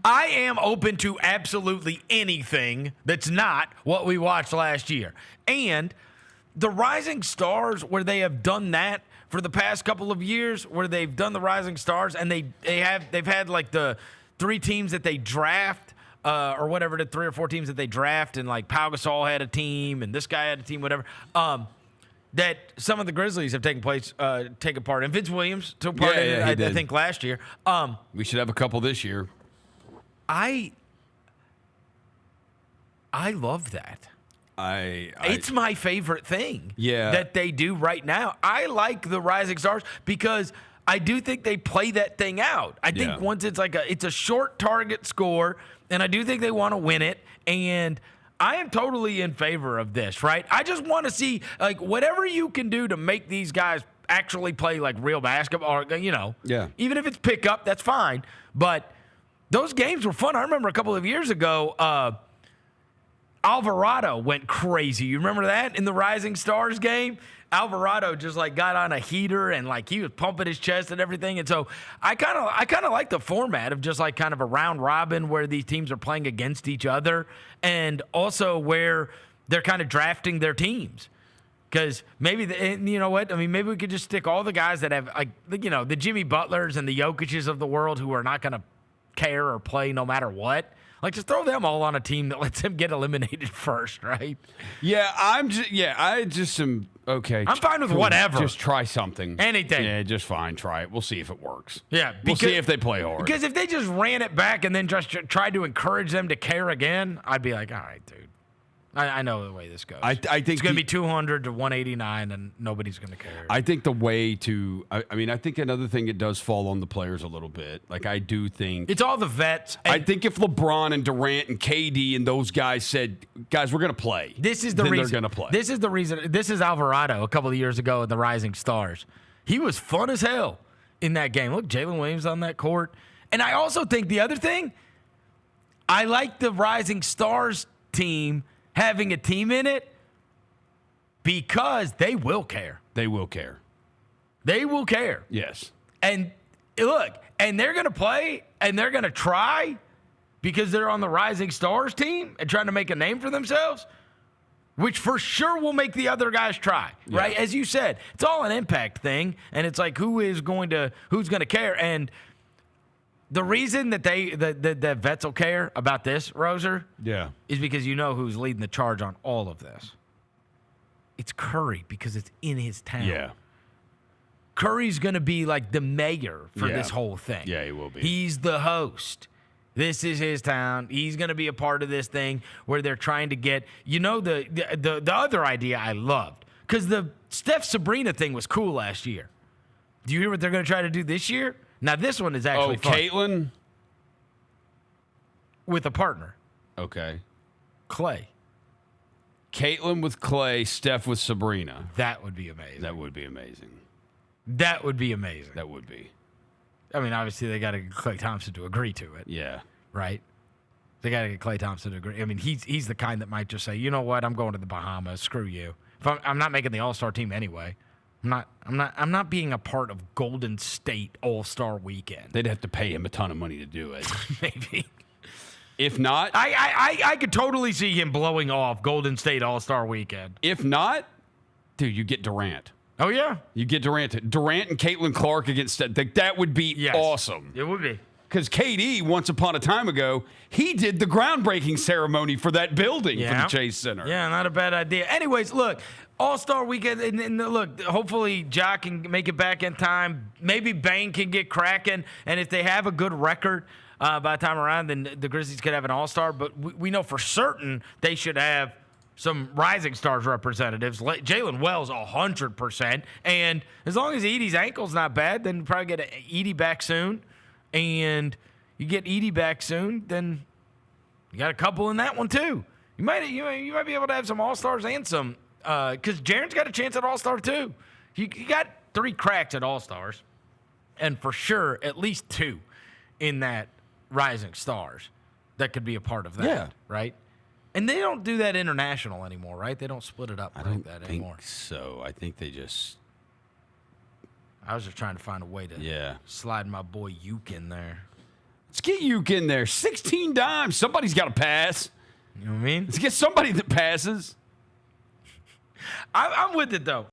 I am open to absolutely anything that's not what we watched last year. And the Rising Stars, where they have done that for the past couple of years, where they've done the Rising Stars, and they've had like the 3 teams that they draft, or whatever, the 3 or 4 teams that they draft, and like Pau Gasol had a team, and this guy had a team, whatever. That some of the Grizzlies have taken part, and Vince Williams took part in it, I think, last year. We should have a couple this year. I love that. It's my favorite thing that they do right now. I like the Rising Stars because I do think they play that thing out. I think once it's a short target score, and I do think they want to win it, and I am totally in favor of this, right? I just want to see, like, whatever you can do to make these guys actually play, like, real basketball, or, even if it's pick up, that's fine. But those games were fun. I remember a couple of years ago, Alvarado went crazy. You remember that in the Rising Stars game? Alvarado just like got on a heater and like he was pumping his chest and everything. And so I kind of like the format of just like kind of a round robin where these teams are playing against each other, and also where they're kind of drafting their teams. Because maybe, you know what? I mean, maybe we could just stick all the guys that have, like, the Jimmy Butlers and the Jokic's of the world who are not going to care or play no matter what. Like, just throw them all on a team that lets them get eliminated first, right? Yeah, I just am okay. I'm fine with whatever. Just try something. Anything. Yeah, just fine. Try it. We'll see if it works. Yeah. We'll see if they play hard. Because if they just ran it back and then just tried to encourage them to care again, I'd be like, all right, dude. I know the way this goes. I think it's going to be 200 to 189, and nobody's going to care. I think the way to, I think another thing, it does fall on the players a little bit. Like, I do think it's all the vets. I think if LeBron and Durant and KD and those guys said, guys, we're going to play. This is the reason they're going to play. This is the reason. This is Alvarado a couple of years ago in the Rising Stars. He was fun as hell in that game. Look, Jalen Williams on that court. And I also think the other thing, I like the Rising Stars team having a team in it because they will care. They will care. They will care. Yes. And look, and they're going to play and they're going to try because they're on the Rising Stars team and trying to make a name for themselves, which for sure will make the other guys try, right? As you said, it's all an impact thing, and it's like who's going to care. And the reason that that vets will care about this, Roser, is because you know who's leading the charge on all of this. It's Curry, because it's in his town. Yeah. Curry's going to be like the mayor for this whole thing. Yeah, he will be. He's the host. This is his town. He's going to be a part of this thing where they're trying to get, the other idea I loved, because the Steph Sabrina thing was cool last year. Do you hear what they're going to try to do this year? Now, this one is actually fun. Caitlin? With a partner. Okay. Clay. Caitlin with Clay, Steph with Sabrina. That would be amazing. That would be amazing. That would be amazing. That would be. I mean, obviously, they got to get Klay Thompson to agree to it. Yeah. Right? They got to get Klay Thompson to agree. I mean, he's the kind that might just say, you know what, I'm going to the Bahamas. Screw you. If I'm not making the All-Star team anyway. I'm not being a part of Golden State All-Star Weekend. They'd have to pay him a ton of money to do it. Maybe. If not, I could totally see him blowing off Golden State All-Star Weekend. If not, dude, you get Durant. Oh yeah, you get Durant and Caitlin Clark against that would be awesome. It would be. Because KD, once upon a time ago, he did the groundbreaking ceremony for that building for the Chase Center. Yeah, not a bad idea. Anyways, look, All-Star Weekend, and look, hopefully Ja can make it back in time. Maybe Bane can get cracking, and if they have a good record by the time around, then the Grizzlies could have an All-Star. But we know for certain they should have some Rising Stars representatives. Jalen Wells, 100%. And as long as Edie's ankle's not bad, then you probably get Edie back soon. And you get Edie back soon, then you got a couple in that one too. You might be able to have some All-Stars and some because Jaren's got a chance at All-Star too. You got 3 cracks at All-Stars, and for sure at least 2 in that Rising Stars that could be a part of that, right? And they don't do that international anymore, right? They don't split it up like that anymore. So I think they just. I was just trying to find a way to slide my boy Uke in there. Let's get Uke in there. 16 dimes. Somebody's got to pass. You know what I mean? Let's get somebody that passes. I'm with it, though.